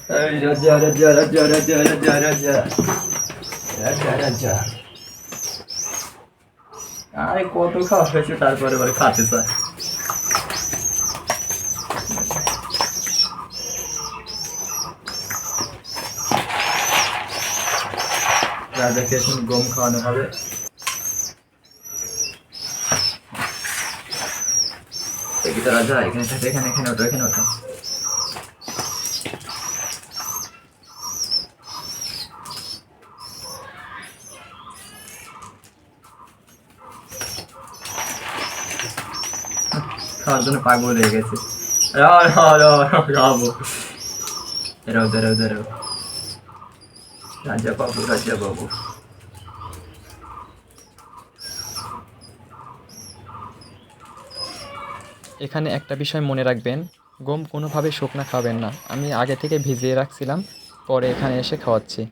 এই রাজা রাজা রাজা রাজা রাজা রাজা রাজা রাজা। আরে কত খাওয়া হয়েছে তারপরে এবার খাতে চায়। রাজাকে এখন গম খাওয়ানো হবে। রাজা এখানে থাকে, এখানে এখানে ওঠো, এখানে ওঠো। খাওয়ার জন্য পাগল হয়ে গেছে। দাঁড়াও দাঁড়াও দাঁড়াও, রাজা বাবু রাজা বাবু। এখানে একটা বিষয় মনে রাখবেন, গম কোনোভাবে শুকনা খাবেন না। আমি আগে থেকে ভিজিয়ে রাখছিলাম, পরে এখানে এসে খাওয়াচ্ছি।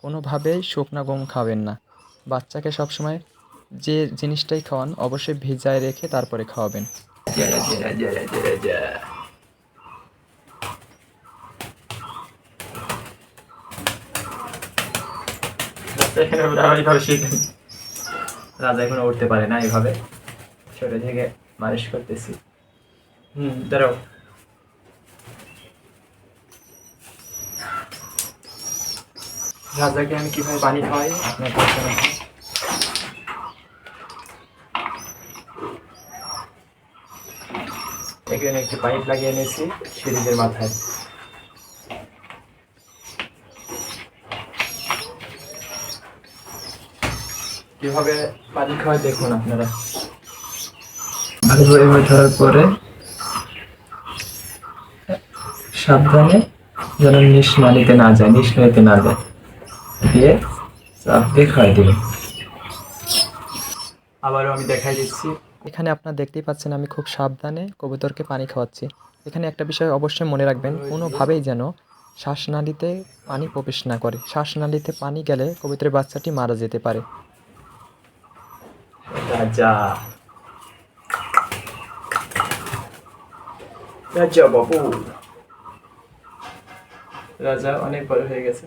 কোনোভাবেই শুকনা গম খাবেন না। বাচ্চাকে সবসময় যে জিনিসটাই খাওয়ান অবশ্যই ভিজায় রেখে তারপরে খাওয়াবেন। রাজা রাজা রাজা রাজা রাজা। রাজা এখনো উঠতে পারে না, এইভাবে ছোট থেকে মালিশ করতেছি। দাঁড়াও। রাজাকে আমি কিভাবে পানি খাওয়াই আপনার কাছে নাকি? এখানে একটি পাইপ লাগিয়ে নিয়েছি সিরিজের মাথায়। কিভাবে পানি খাওয়ায় দেখুন আপনারা। ভালোভাবে ধরার পরে সাবধানে যেন নিঃ নালীতে না যায়, নিঃ নদীতে না যায়, দিয়ে চাপ দিয়ে খাওয়াই দিবেন। আবারও আমি দেখাই দিচ্ছি। এখানে আপনারা দেখতেই পাচ্ছেন আমি খুব সাবধানে কবুতরকে পানি খাওয়াচ্ছি। এখানে একটা বিষয় অবশ্যই মনে রাখবেন, কোনোভাবেই যেন শ্বাসনালীতে পানি প্রবেশ না করে। শ্বাসনালীতে পানি গেলে কবুতরের বাচ্চাটি মারা যেতে পারে। রাজা রাজা বাবু। রাজা অনেক বড় হয়ে গেছে।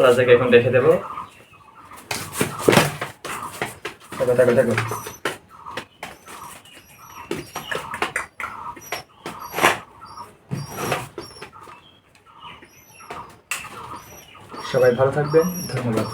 রাজাকে এখন দেখে দেবো। দেখো দেখো দেখো। সবাই ভালো থাকবেন, ধন্যবাদ।